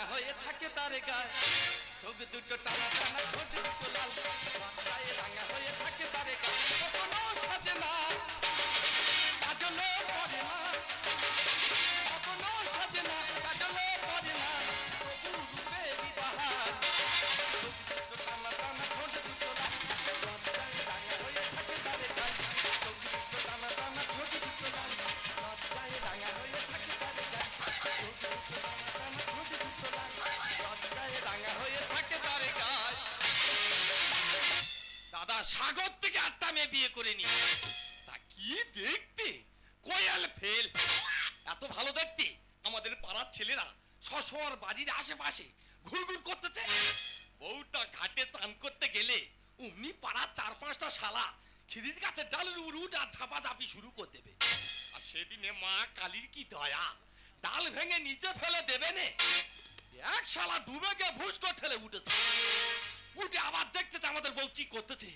রাঙা হয়ে থাকে তার গায়ে, চোখ দুটো টানা টানা, ঠোঁট দুটো লাল, মাথায় রাঙা হয়ে থাকে তার গায়ে। কখনো সাজে না, কাজলে পড়ে না, কখনো সাজে না, কাজলে পড়ে না, তবু রূপেরই বাহার। চোখ দুটো টানা টানা, ঠোঁট দুটো লাল, মাথায় রাঙা হয়ে থাকে তার গায়ে, চোখ দুটো টানা টানা, ঠোঁট দুটো লাল, মাথায় রাঙা হয়ে থাকে তার গায়ে, চোখ দুটো টানা টানা, ঠোঁট দুটো লাল, মাথায় রাঙা হয়ে থাকে তার গায়ে। দাদা সাগর থেকে আটটা মেয়ে বিয়ে করে নি, তা কি দেখতে, কোয়াল ফেল, এত ভালো দেখতে। আমাদের পাড়ার ছেলেরা সশোয়ার বাড়ির আশেপাশে ঘুরঘুর করতেছে। বউটা ঘাটে চান করতে গেলে অমনি পাড়ার 4-5টা শালা খিরিজ গাছের ডালের উপর উঠ আর ঝাপাঝাপি শুরু করে দেবে। আর সেদিনে মা কালীর কি দয়া, ডাল ভেঙে নিচে ফেলে দেবে নে, এক শালা ডুবে গিয়ে ভুস করে ঠেলে উঠেছে। উঠে আবার দেখতেছে আমাদের বউ কি করতেছে।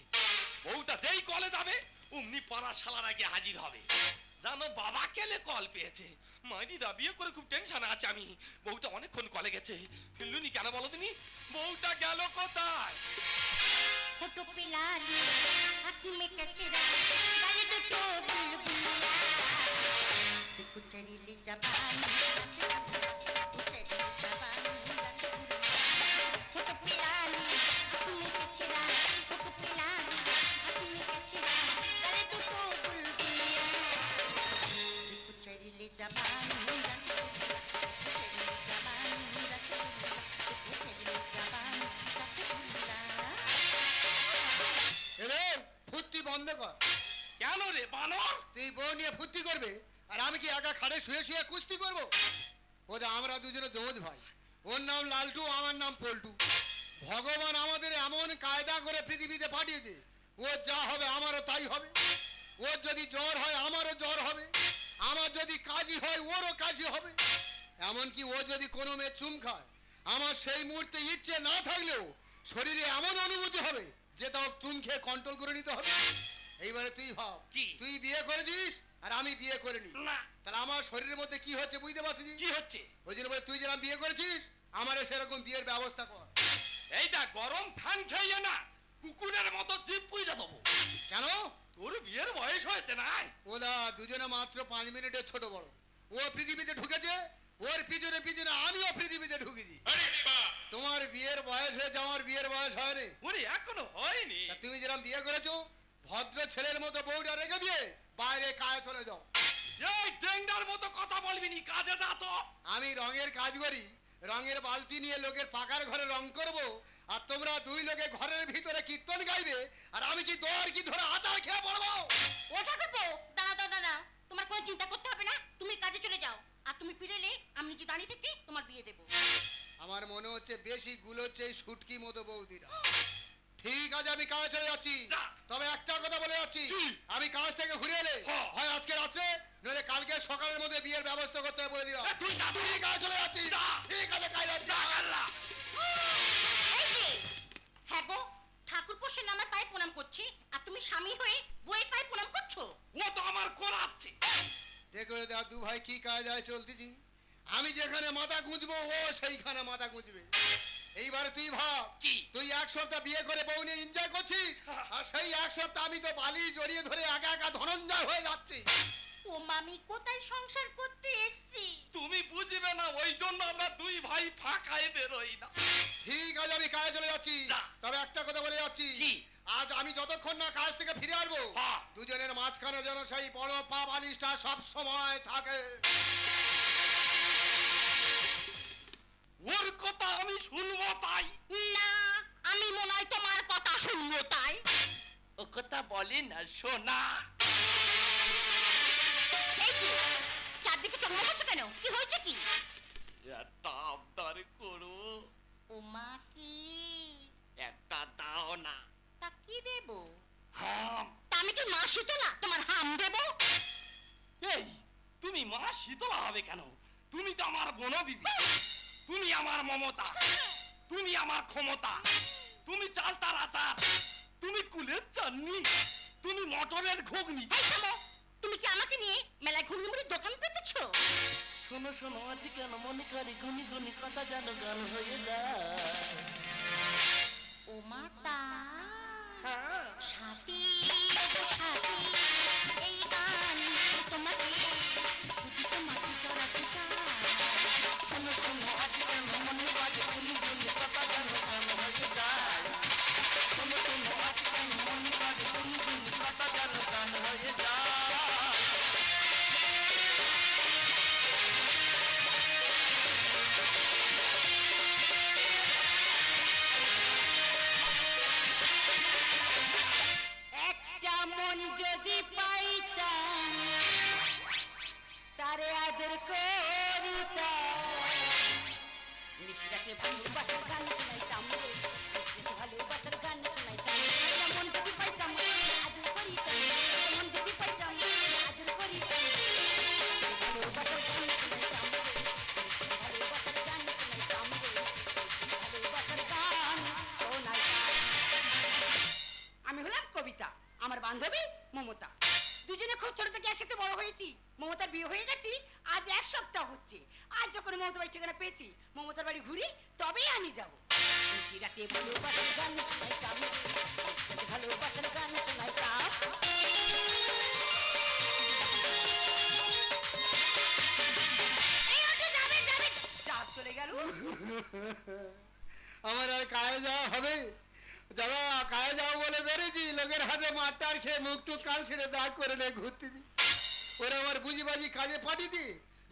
বউটা যেই কলে যাবে অমনি পাড়ার শালারা গিয়ে হাজির হবে। জানো বাবা কেলে কল পেয়েছে, মাইরিদা বিয়ে করে খুব টেনশনে আছে আমি। বউটা অনেকক্ষণ কলে গেছে, ফিরলুনি কেন বলো তুমি? বউটা গেল কোথায়? ফটো পিলানি আঁখি মে কচরা গালে দুটো বুলবুলিয়া দেখো চড়িলে জবানি চড়িলে জবানি ফটো পিলানি আঁখি মে কচরা ফটো পিলানি আঁখি মে কচরা গালে দুটো বুলবুলিয়া দেখো চড়িলে জবানি কেন রে বানর? তুই বউ নিয়ে ফুর্তি করবে আর আমি কি একা খাটে শুয়ে শুয়ে কুস্তি করবো? ওদের আমরা দুজনে যমজ ভাই, ওর নাম লালটু, আমার নাম পল্টু। ভগবান আমাদের এমন কায়দা করে পৃথিবীতে পাঠিয়েছে, ওর যা হবে আমারও তাই হবে। ওর যদি জ্বর হয় আমারও জ্বর হবে, আমার যদি কাশি হয় ওরও কাশি হবে। এমনকি ও যদি কোনো মেয়ে চুম খায়, আমার সেই মুহূর্তে ইচ্ছে না থাকলেও শরীরে এমন অনুভূতি হবে যে তাও চুম খেয়ে কন্ট্রোল করে নিতে হবে। এইবারে তুই ভাব, তুই বিয়ে করেছিস আর আমি বিয়ে করিনি, তাহলে আমার শরীরের মধ্যে কি হচ্ছে বুঝতে পারছিস? কি হচ্ছে? ওই জন্য বলে তুই যেরকম বিয়ে করেছিস আমারও সেরকম বিয়ের ব্যবস্থা কর। এইটা গরম ফ্যান খেয়ে না কুকুরের মতো জিভ পুইরা দেবো। কেন? তোর বিয়ের বয়স হয়েছে না? ওদা দুজনে মাত্র 5 মিনিটের ছোট বড়। ও পৃথিবীতে ঢুকেছে, ওর পিছনে পিছনে আমিও পৃথিবীতে ঢুকেছি। তোমার বিয়ের বয়স হয়েছে, আমার বিয়ের বয়স হয়নি। ওরে এখনো হয়নি। তুমি যেরকম বিয়ে করেছো ভদ্র ছেলের মতো বউটা রেখে দিয়ে বাইরে কাজে চলে যাও। এই ডেঙ্গার মতো কথা বলবি নি, কাজে যা তো। আমি রঙের কাজ করি, রঙের বালতি নিয়ে লোকের পাকার ঘরে রং করব, আর তোমরা দুই লোকে ঘরের ভিতরে কীর্তন গাইবে, আর আমি কি দোয়ার কি ধরে আচার খেয়ে পড়বো? ওটা করবো। দাঁড়া দাঁড়া, তোমার কোনো চিন্তা করতে হবে না, তুমি কাজে চলে যাও, আর তুমি ফিরেলে আমি নিজে দাঁড়িয়ে থেকে তোমার বিয়ে দেবো। আমার মনে হচ্ছে বেশি গুলোচ্ছে এই শুটকি মতো বৌদিরা। ঠিক আছে আমি কাজে চলে যাচ্ছি, তবে একটা কথা বলে যাচ্ছি, আমি কাজ থেকে ঘুরে এলে হয় আজকে রাত্রে নইলে কালকে সকালের মধ্যে বিয়ের ব্যবস্থা করতে হবে বলে দিলাম। তুই কাজে চলে যাচ্ছি? ঠিক আছে কাজ যাচ্ছি। হ্যাঁ গো, ঠাকুর পোষের নামে পায়ে প্রণাম করছি, আর তুমি স্বামী হয়ে বইয়ের পায়ে প্রণাম করছো। ও তো আমার করাচ্ছে। দেখো দু ভাই কি কাজ আছে চলতেছি, আমি যেখানে মাথা গুঁজবো ও সেইখানে মাথা গুঁজবে। এইবার তুই ভাব, তুই এক সপ্তাহ বিয়ে করে বউ নিয়ে এনজয় করছিস, আর সেই এক সপ্তাহ আমি তো বালি জড়িয়ে ধরে একা একা ধনঞ্জয় হয়ে যাচ্ছি। ও মামি কোথায় সংসার করতে এসেছি। তুমি বুঝবে না, ওই জন্য আমরা দুই ভাই ফাঁকায় বেরোই না। ঠিক আছে আমি কাজে চলে যাচ্ছি, তবে একটা কথা বলে যাচ্ছি, আজ আমি যতক্ষণ না কাজ থেকে ফিরে আসবো দুজনের মাঝখানে যেন সেই বড় পা বালিশটা সব সময় থাকে। ওর কথা আমি শুনবো তাই না, আমি মনে হয় তোমার কথা শুনবো তাই। ও কথা বলে না শোনা। এই কি চারদিকে চমকে গেছে কেন, কি হয়েছে কি? একটা আবদার করো। ও মা কি? একটা দাও না। তা কি দেব? হাম। তা আমি কি মা শীতলা তোমার হাম দেব? এই তুমি মা শীতলা হবে কেন? তুমি তো আমার বনবিবি, তুমি আমার মমতা, তুমি আমার ক্ষমতা, তুমি চালতার আচার, তুমি কুলের চাটনি, তুমি মটরের ঘুগনি। তুমি কি আমাকে নিয়ে মেলায় ঘুগনি মুড়ির দোকান পেতেছো? শোনো শোনো আজ কেন মনে করে গুনি গুনি কথা যেন গান হয়ে যায়। ও মাতা হ্যাঁ সাথী সাথী এই গান তোমাকে শুধু তোমাকে চড়াতে চায়। শোনো শোনো আজ কেন মনে করে গুনি গুনি কথা যেন গান হয়ে যায়। শোনো শোনো আজ কেন মনে করে গুনি গুনি কথা যেন গান হয়ে যায়। একটা মন যদি পাইতাম তারে আদর করিতাম, নিশিরাতে ভালোবাসার গান শোনাইতাম রে, নিশিরাতে ভালোবাসার গান শোনাইতাম। একটা মন যদি পাইতাম আদর করিতাম, একটা মন যদি পাইতাম আদর করিতাম, ভালোবাসার গান শোনাইতাম রে, ভালোবাসার গান শোনাইতাম রে, ভালোবাসার গান শোনাইতাম। আমি হলাম কবিতা, আমার বান্ধবী মমতা। দুজনে খুব ছোট থেকে একসাথে বড় হয়েছি। মমতার বিয়ে হয়ে গেছি আজ 1 সপ্তাহ হচ্ছে। আজ যখন মমতার বাড়ির ঠিকানা পেয়েছি, মমতার বাড়ি ঘুরি তবেই আমি যাব। নিশিরাতে ভালোবাসার গান শোনাইতাম, নিশিরাতে ভালোবাসার গান শোনাইতাম। এই অটো যাবে যাবে, যা চলে গেল। আমার আর কায়ে যাওয়া হবে? যারা কায়ে যাও বলে বেড়েছি, লোকের হাতে মারটার খেয়ে মুখ টুক কাল ছেড়ে দাগ করে নিয়ে ঘুরতে দি। ওরা আমার বুঝিবাজি কাজে পাঠিয়ে দি,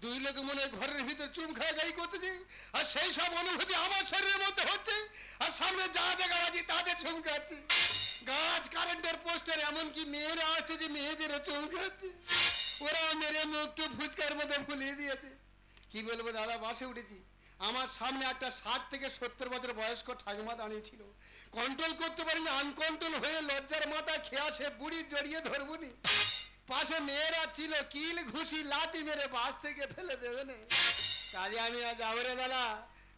দুই লোক মনে হয় ঘরের ভিতর চুম খায় গাই করতেছে। আর সেই সব অনুভূতি আমার শরীরের মধ্যে হচ্ছে, আর সামনে যা দেখা যাচ্ছে তাতে চুমকাচ্ছে। গাছ কারেন্টের পোস্টার, এমনকি মেয়েরা আসছে যে মেয়েদেরও চুমকাচ্ছে। ওরা মেরে মুখ টুক ফুচকার মতো ফুলিয়ে দিয়েছে। কি বলবো দাদা, বাসে উঠেছি, আমার সামনে একটা 60 থেকে 70 বছর বয়স্ক ঠাকুমা দাঁড়িয়েছিল। কন্ট্রোল করতে পারিনি, আনকন্ট্রোল হয়ে লজ্জার মাথা খেয়া সে বুড়ি জড়িয়ে ধরবুনি। পাশে মেয়েরা ছিল, কিল ঘুষি লাঠি মেরে বাস থেকে ফেলে দেবে না। কাজে আমি আজ যাবো রে দাদা,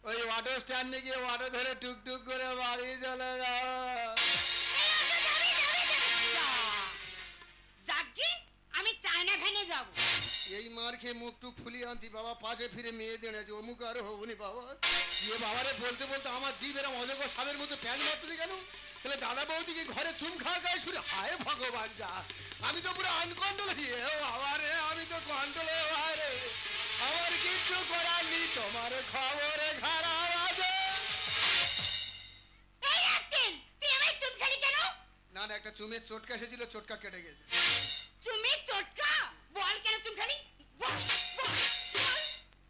ওই অটো স্ট্যান্ডে গিয়ে অটো ধরে টুকটুক করে বাড়ি চলে যাও। যাকে আমি চায়না ভ্যানে যাব। এই মার খেয়ে মুখ টুক ফুলিয়ে আনতি বাবা, পাশে ফিরে মেয়ে দেড়েছে, অমুক আর হবনি বাবা। ইয়ে বাবারে বলতে বলতে আমার জিভ এরম অজগর সাপের মতো প্যান মারতেছে কেন? তাহলে দাদা বৌদিকে ঘরে চুম খাওয়ার গায়ে শুনে হায় ভগবান যা, আমি তো পুরো আনকন্ট্রোল হয়ে বাবা রে, আমি তো কন্ট্রোল রে, আমার কিচ্ছু করার নেই, তোমার খবরে খারাপ আছে। এই আজকিন, তুই আমায় চুম খালি কেন? না না, একটা চুমের চোটকা এসেছিল, চোটকা কেটে গেছে। চুমি চটকা বল কেন চুম খালি? বল, বল, বল।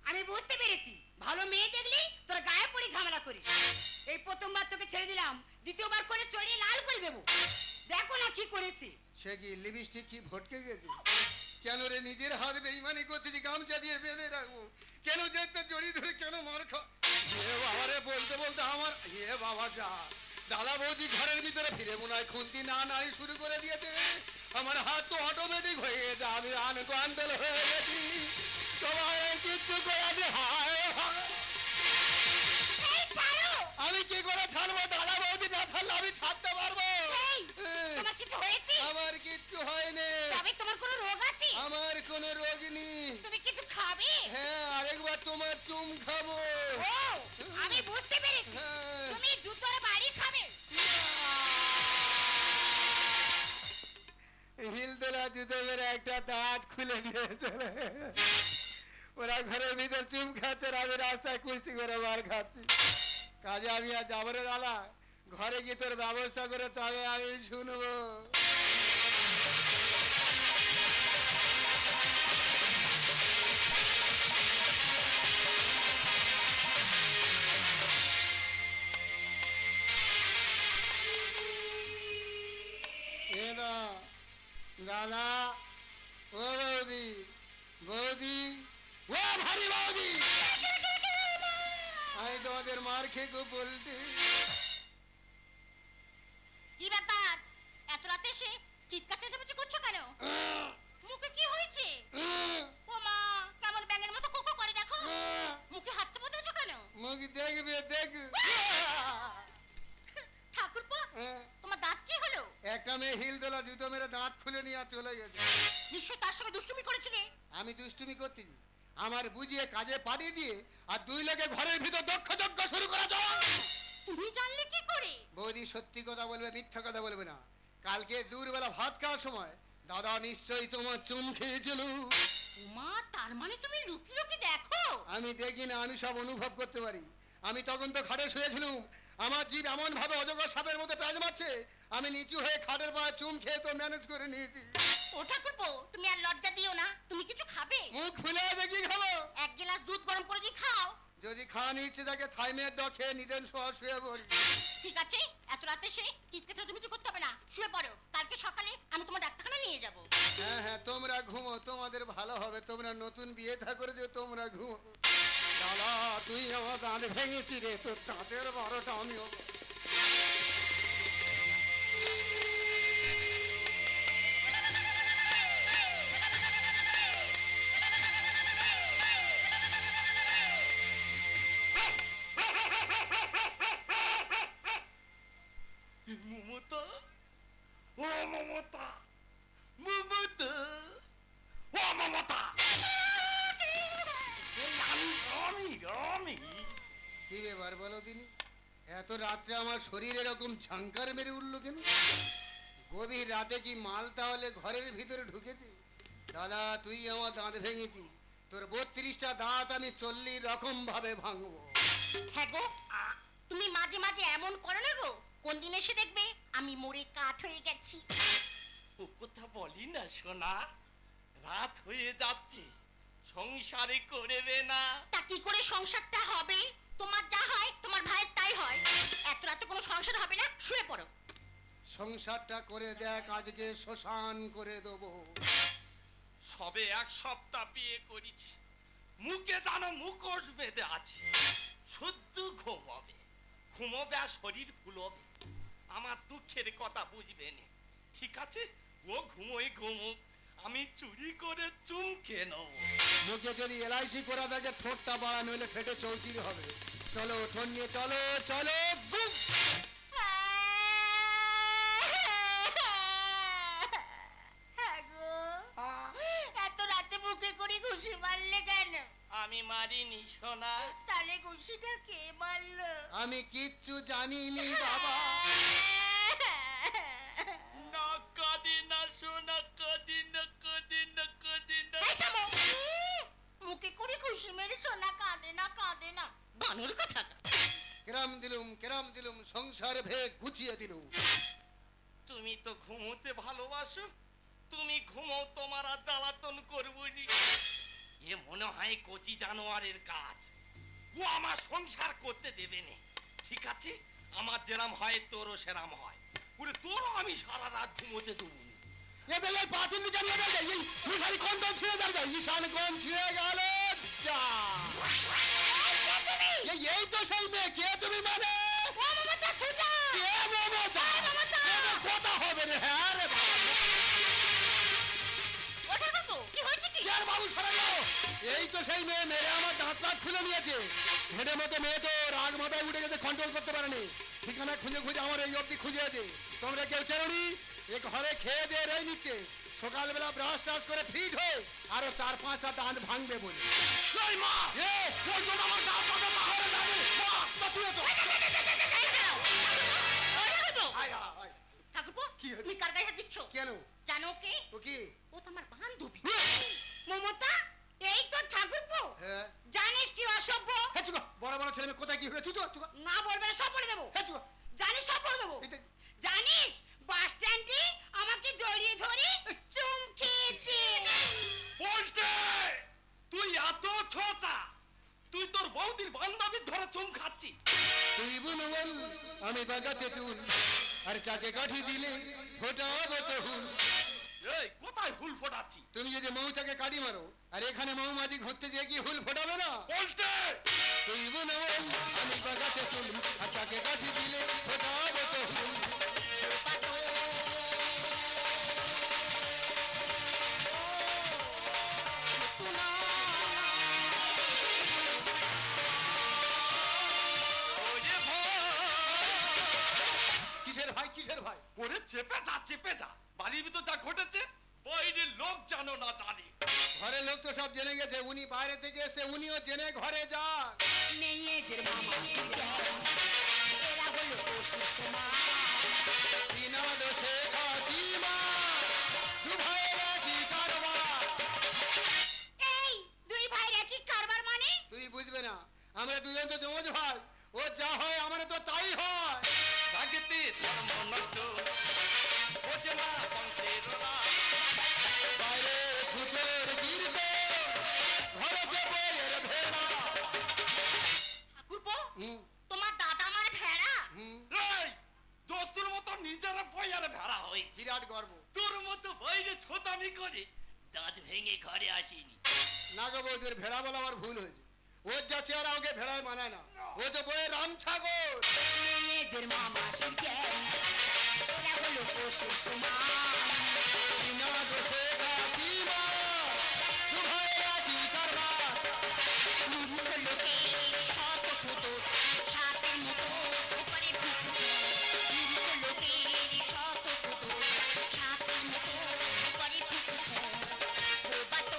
আমি বুঝতে পেরেছি, ভালো মেয়ে দেখলি তোর গায়ে পড়ে ঝামেলা করিস। এই প্রথমবার তোকে ছেড়ে দিলাম, দ্বিতীয়বার করে চড়িয়ে লাল করে দেবো। দেখো না কি করেছি। সে কি লিপস্টিক কি ভটকে গেছে? কেন রে নিজের হাত বেইমানি করতেছি, গামছা দিয়ে বেঁধে রাখবো কেন? যেতে জড়ি ধরে কেন মার খা? এ বাবা রে, বলতে বলতে আমার এ বাবা যা, দাদা বৌদি ঘরের ভিতরে ফিরে মনে হয় খুন্তি না নাড়ি শুরু করে দিয়েছে। আমার হাত তো অটোমেটিক হয়ে গেছে, আমি আনকন্ট্রোল হয়ে গেছি। তোমার কিচ্ছু করাতে হায় হায়। এই ছাড়ো। আমি কি করে ছাড়বো? দাদা বৌদি না ছাড়লে আমি ছাড়তে পারবো? এই, তোমার কিছু হয়েছে? আমার কিচ্ছু হয়নি, তবে তোমার কোনো রোগ আছে? আমার কোনো রোগ নেই। তুমি কিছু খাবে? হ্যাঁ, আরেকবার তোমার চুম খাবো। ও, আমি বুঝতে পেরেছি, হ্যাঁ। তুমি জুতোর বাড়ি খাবে। হিল তোলা জুতো মেরে একটা দাঁত খুলে নিয়ে চলে। ওরা ঘরের ভিতর চুম খাচ্ছে, আর আমি রাস্তায় কুস্তি করে মার খাচ্ছি। কাজে আমি আজ যাবো রে দাদা, ঘরে গিয়ে তোর ব্যবস্থা করে তবে আমি শুনবো। দাদা, ও বৌদি, বৌদি, ও ভারী বৌদি, আমি তোমাদের মার খেয়ে খুব বলতে। কি ব্যাপার, এত রাতে এসে চিৎকার চেঁচামেচি করছো কেন? মুখে কি হয়েছে? ও মা, কেমন ব্যাঙের মতো কোকো করে দেখো। মুখে হাত চাপা দিয়েছো কেন? মুখ দেখবে দেখ। ঠাকুরপো, তোমার দাঁত কি হলো? একটা মেয়ে হিল তোলা জুতো মেরে দাঁত খুলে নিয়ে আর চলে গেছে। নিশ্চয়ই তার সঙ্গে দুষ্টুমি করেছিলে। আমি দুষ্টুমি করতেছি? আমার বুঝিয়ে কাজে পাঠিয়ে দিয়ে আর দুই লোকে ঘরের ভিতর দক্ষ যজ্ঞ শুরু করা যাও। তুমি জানলে কি করে? বৌদি সত্যি কথা বলবে, মিথ্যা কথা বলবে না। কালকে দুপুরবেলা ভাত খাওয়ার সময় দাদা নিশ্চয়ই তোমার চুম খেয়েছিল। উমা, তার মানে তুমি লুকিয়ে লুকিয়ে দেখো? আমি দেখি না, আমি সব অনুভব করতে পারি। আমি তখন তো খাটে শুয়েছিলাম, আমার জীব এমন ভাবে অজগর সাপের মতো প্যাঁচ মারছে, আমি নিচু হয়ে খাটের পায়ে চুম খেয়ে তো ম্যানেজ করে নিয়েছি। ও ঠাকুরপো, তুমি আর লজ্জা দিও না। তুমি কিছু খাবে? মুখ খুলে দেখি খাবো। এক গ্লাস দুধ গরম করে দিয়ে খাও। যদি খাওয়ানি ইচ্ছে থাকে থাইমের ড খেয়ে নিদেন শোয়া শুয়ে পড়ি। ঠিক আছে, এত রাতে সে চিৎকার চেঁচামেচি করতে হবে না, শুয়ে পড়ো। কালকে সকালে আমি তোমার ডাক্তারখানা নিয়ে যাব। হ্যাঁ হ্যাঁ, তোমরা ঘুমো, তোমাদের ভালো হবে। তোমরা নতুন বিয়ে থা করে যে তোমরা ঘুমো। দাদা তুই আমার দাঁত ভেঙেছি রে, তোর দাঁতের 12টা আমিও। মমতা, ও মমতা, মমতা, ও মমতা। আমি কি ব্যাপার বলো দিনি, এত রাত্রে আমার শরীর এরকম ঝাঙ্কার মেরে উঠলো কেন? গভীর রাতে কি মাল তাহলে ঘরের ভিতরে ঢুকেছে? দাদা তুই আমার দাঁত ভেঙেছি, তোর 32টা দাঁত আমি 40 রকম ভাবে ভাঙবো। হ্যাঁ গো, তুমি মাঝে মাঝে এমন করো না গো, কোন দিন এসে দেখবে আমি মরে কাঠ হয়ে গেছি। ও কথা বলি না সোনা, রাত হয়ে যাচ্ছে, সংসারে করবে না। তা কি করে সংসারটা হবে? তোমার যা হয় তোমার ভাইয়ের তাই হয়। এত রাতে কোনো সংসার হবে না, শুয়ে পড়ো। সংসারটা করে দেখ, আজকে শ্মশান করে দেবো। সবে 1 সপ্তাহ বিয়ে করেছি, মুখে জানো মুখোশ বেঁধে আছে। শুদ্ধ ঘুমাবে, ঘুমোবে আর শরীর ফুলবে। আমার দুঃখের কথা বুঝবে না। ঠিক আছে, ও ঘুমোই ঘুমুক, আমি চুরি করে চুমকে নেব। মুখে যদি এলআইসি করা থাকে ঠোঁটটা বাড়া, নইলে ফেটে চৌচির হবে। চলো ঠোঁট নিয়ে চলো চলো। গুম। হ্যাঁ গো, এত রাতে মুখে করে ঘুষি মারলে কেন? আমি মারিনি সোনা। তাহলে ঘুষিটা কে মারলো? আমি কিচ্ছু জানিনি বাবা। না কাঁদি না সোনা, কাঁদি না, কাঁদি না, কাঁদি না। এই থামো। মুখে করে ঘুষি মেরে সোনা কাঁদে না, কাঁদে না। বানর কথা। কেরাম দিলুম সংসার ভেগ গুছিয়ে দিলুম। তুমি তো ঘুমোতে ভালোবাসো, তুমি ঘুমো, তোমার আর জ্বালাতন করবনি। এ মনে হয় কচি জানোয়ারের কাজ, ও আমার সংসার করতে দেবে না। ঠিক আছে, আমার যেরাম হয় তোরও সেরাম হয়। ওরে তোরও আমি সারা রাত ঘুমোতে দেবো না। এ বেলে পাতিল নিয়ে গেল, এই মুশারি কোন কোন ছিঁড়ে যাবে, ঈশান কোন ছিঁড়ে গেল। যা এই তো সেই মেয়ে। কে তুমি মানে? ও মমতা ছুটা। কে মমতা? কথা হবে রে। হ্যাঁ রে বাবা। ওঠা গো, কি হয়েছে কি? আর বাবু সরালো। এই তো সেই মেয়ে, মেরে আমার দাঁত দাঁত খুলে নিয়েছে। হেডের মতো মেয়ে তো রাগ মাথায় উঠে গেছে, কন্ট্রোল করতে পারেনি। ঠিকানা খুঁজে খুঁজে আমার এই অবধি খুঁজে আছে। তোমরা কেউ চেরোনি? এ ঘরে খেয়ে দিয়ে রয়ে নিচ্ছে, সকালবেলা ব্রাশ টাশ করে ফিট হয়ে আরো 4-5টা দাঁত ভাঙবে বলে। এই মা, এ, ওই জন্য আমার গা পাবে পাহাড়ে দাঁড়িয়ে। মা, তা তুইও তো। আয়, আয়, আয়। ঠাকুরপো, কি হয়েছে? তুমি কার গায়ে হাত দিচ্ছ? কেন? জানো কে? ও কি? ও তো আমার বান্ধবী। মমতা, এই তো ঠাকুরপো। হ্যাঁ। জানিস কি অসভ্য? হে চুকা, বড় বড় ছেলে মেয়ে কোথায় কি হয়েছে? চুকা চুকা। না বলবে না, সব বলে দেবো। হে চুকা। জানিস, সব বলে দেবো। এই দেখ। জানিস বাস স্ট্যান্ডে আমাকে জড়িয়ে ধরে চুম খেয়েছে। বলতে তুই এত ছোচা, তুই তোর বৌদির বান্ধবীর ধরে চুম খাচ্ছি। তুই বুনবল, আমি বাগাতে তুল, আর চাকে কাঠি দিলে ফোটাবো তো হুল। এই কোথায় হুল ফোটাচ্ছি? তুমি যদি মৌচাকে কাটি মারো, আর এখানে মৌমাছি ঘুরতে যেয়ে কি হুল ফোটাবে না? বলতে তুই বুনবল, আমি বাগাতে তুল, আর চাকে কাঠি দিলে ফোটাবো তো হুল। ওরে ভাই, কিসের ভাই, কিসের ভাই? ওরে চেপে যা, চেপে যা। বাড়ির ভিতর যা ঘটেছে বাইরের লোক জানো না জানি। ঘরের লোক তো সব জেনে গেছে, উনি বাইরে থেকে এসে উনিও জেনে ঘরে যান। মেয়েদের মামা জ্ঞান এরা হলো পশুর সমান বিনা দোষে খাতিমা, দু ভাইয়ের একই কারবার। এই দুই ভাইয়ের একই কারবার মানে? তুই বুঝবে না, আমরা দুজন তো জমজ ভাই, ও যা হয় আমার তো তাই হয়। ভাগতে ধর্ম নষ্ট বোঝে না বংশের রাজ। বাইরে ছুঁচোর গিরবে, ঘরেতে বইয়ের ভেড়া। ঠাকুরপো, হুম, তোমার দাদা আমার ভেড়া? হুম, এই দোস্তুর মতো নিজেরা বইয়ার ভেড়া হয়েছে, বিরাট গর্ব। তোর মতো বাইরে ছোটামি করে দাঁত ভেঙে ঘরে আসেনি। নাগা বৌদির ভেড়া বলা আমার ভুল হয়েছে, ওর যা চেহারা ওকে ভেড়ায় মানায় না, ও তো বইয়ের রাম ছাগল। মেয়েদের মামা জ্ঞান এরা হলো পশুর সমান বিনা দোষে খাতিমা, দু ভাইয়ের একই কারবার। মূর্খ লোকের শত কুদোষ, সাপের মতো করে ফুটছে। মূর্খ লোকের শত কুদোষ, সাপের মতো করে ফুটছে। বোবা তো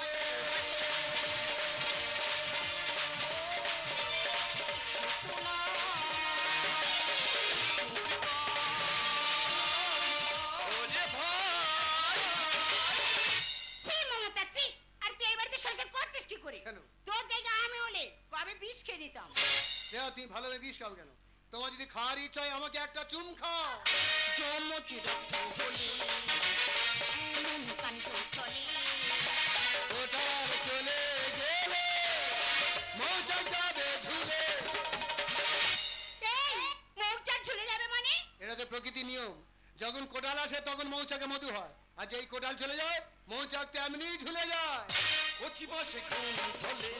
ওরে ভাই, ছি মমতা ছি আর তুই এই বাড়িতে শৈশব করছিস কি করে কেন? তোর জায়গায় আমি হলে কবে বিষ খেয়ে নিতাম দেয়া তুমি ভালো মেয়ে বিষ খাও কেন? তোমার যদি খাওয়ার ইচ্ছা হয় আমাকে একটা চুম খাও। জন্মচি রক্ত হলে এমন কাণ্ড চলে। ওটার চলে গেলে মৌচাক যাবে ঝুলে। এই মৌচাক ঝুলে যাবে মানে এটা তো প্রকৃতির নিয়ম, যখন কোটাল আসে তখন মৌচাকে মধু হয়, আর যেই কোটাল চলে যায় মৌচাক তেমনি ঝুলে যায়। কচি বাসে ঘুম ধলে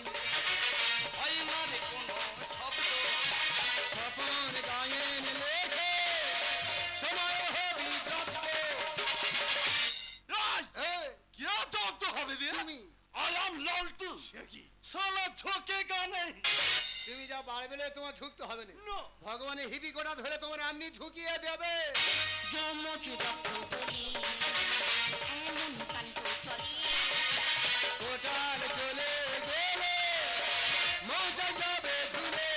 হয় না রে কোনো শব্দ। স্বপন গায়েন লেখে সময় হবি প্রাপ্ত। এই, এই, কে জব্দ হবে রে? তুমি আলাম লালটু সে কি? সালা ঝোঁকে গানে। তুমি যা বাড়বে তোমার ঝুঁকতে হবে না, না। ভগবানের হিপি কোটা ধরে তোমার এমনি ঝুঁকিয়ে দেবে। জন্মচি রক্ত হলে এমন কাণ্ড চলে। কোটাল চলে গেলে মৌচাক যাবে ঝুলে।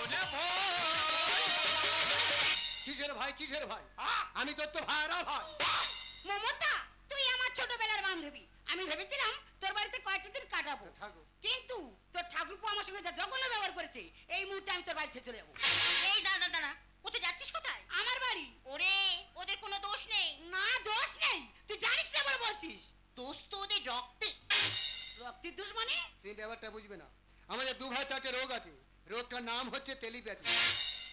ওরে ভাই, কিসের ভাই কিসের ভাই? আহ! আমি তোর তো ভাইরা ভাই। মমতা তুই আমার ছোটবেলার বান্ধবী আমি ভেবেছিলাম তোর বাড়িতে কয়েকটা দিন কাটাবো থাকো। কিন্তু তোর ঠাকুরপো আমার সঙ্গে যা জঘন্য ব্যবহার করেছে এই মুহূর্তে আমি তোর বাড়ি ছেড়ে চলে যাবো এই দাদা দাদা, কোথায় যাচ্ছিস কোথায়? আমার বাড়ি ওরে, ওদের কোনো দোষ নেই। না দোষ নেই তুই জানিস না বলে বলছিস দোষ তো ওদের রক্তে। রক্তের দোষ মানে তুমি ব্যাপারটা বুঝবে না, আমাদের দু ভাই একটা রোগ আছে, রোগটার নাম হচ্ছে টেলিপ্যাথি।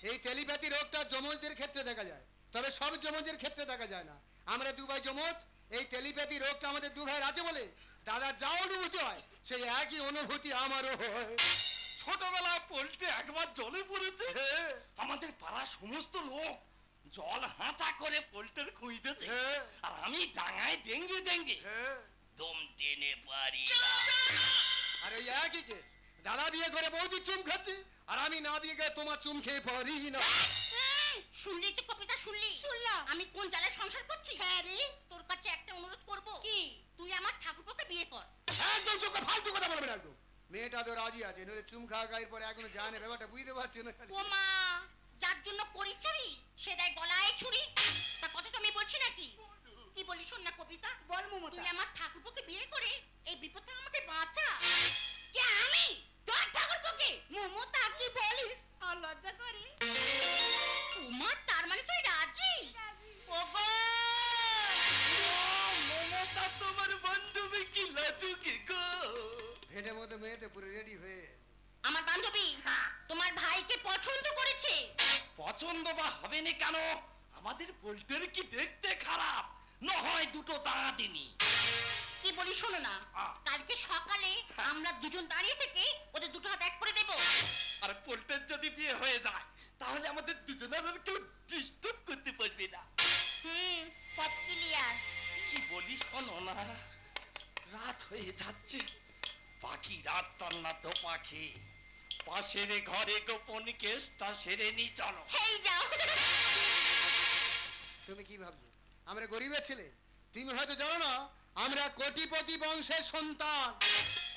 এই টেলিপ্যাথি রোগটা যমজদের ক্ষেত্রে দেখা যায়, তবে সব যমজের ক্ষেত্রে দেখা যায় না। আমরা দু ভাই যমজ, এই টেলিপ্যাথি রোগটা আমাদের দু ভাইয়ের আছে বলে দাদা যা অনুভূতি হয় সেই একই অনুভূতি আমারও হয়। ছোটবেলায় পল্টে একবার জলে পড়েছে, হ্যাঁ, আমাদের পাড়ার সমস্ত লোক জল হাঁচা করে পোল্টের খুঁজতেছে, হ্যাঁ। আর আমি ডাঙায় ডেঙ্গে ডেঙ্গে হ্যাঁ। দম টেনে পারি। আর ওই একই কে দাদা বিয়ে করে বৌদি চুম খাচ্ছে, আর আমি না বিয়ে করে তোমার চুম খেয়ে পারি না। শুনলি তো কবিতা, শুনলি? শুনলাম। আমি কোন জ্বালায় সংসার করছি? হ্যাঁ রে তোর কাছে একটা অনুরোধ করব। কি? তুই আমার ঠাকুরপোকে বিয়ে কর। একদম চোখে ফালতু কথা বলবে না একদম। মেয়েটা তো রাজি আছে, নইলে চুম খাওয়া গায়ের পরে এখনো জানে ব্যাপারটা বুঝতে পারছে না। ও মা, যার জন্য করি চুরি সে দেয় গলায় ছুরি। তা কথা তো আমি বলছি নাকি? কি বলি শোন না কবিতা, বল মমতা তুই আমার ঠাকুরপোকে বিয়ে করে এই বিপদ থেকে আমাকে বাঁচা। কে আমি তোর ঠাকুরপোকে মমতা কি বলিস আর লজ্জা করে উমা, তার মানে তুই রাজি? ওগো, মমতা তোমার বান্ধবী কি লাজুকে গো। ভেটে মতো মেয়েতে পুরো রেডি হয়ে আমার বান্ধবী তোমার ভাইকে পছন্দ করেছে। পছন্দ বা হবে না কেন, আমাদের পোল্টের কি দেখতে খারাপ, না হয় দুটো দাঁড়া দিনি। কি বলি শোনো না, আহ। কালকে সকালে আমরা দুজন দাঁড়িয়ে থেকে ওদের দুটো হাত এক করে দেবো। আর পোল্টের যদি বিয়ে হয়ে যায় তাহলে খাচ্ছে পাখি রাত কান্না তো পাখি পাশের ঘরে গোপন কেসটা সেরে নি চলো। হেই যাও। তুমি কি ভাবছো আমরা গরিবের ছেলে? তুমি হয়তো জানো না আমরা কোটিপতি বংশের সন্তান।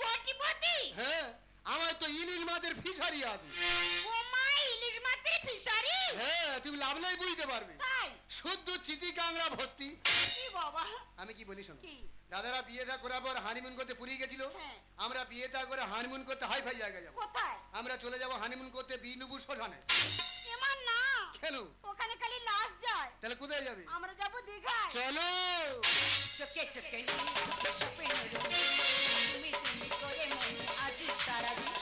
কোটিপতি? হ্যাঁ, আমার তো ইলিশ মাছের ফিশারি আছে। ও মা, ইলিশ মাছের ফিশারি? হ্যাঁ, তুমি লাভলেই বুঝতে পারবে। তাই? শুদ্ধ চিতি কাংড়া ভর্তি। কি বাবা? আমি কি বলি শোনো, কি? দাদারা বিয়ে থা করার পর হানিমুন করতে পুরী গেছিল। হ্যাঁ। আমরা বিয়ে থা করে হানিমুন করতে হাই ফাই জায়গায় যাবো। কোথায়? আমরা চলে যাব হানিমুন করতে বিনুপুর শ্মশানে। এমন না, কেন? ওখানে খালি লাশ যায়। তাহলে কোথায় যাবে? আমরা যাব দীঘায়। চলো। চোখে চোখে স্বপ্নের রঙে তুমি তুমি করে মন আজ সারা দিন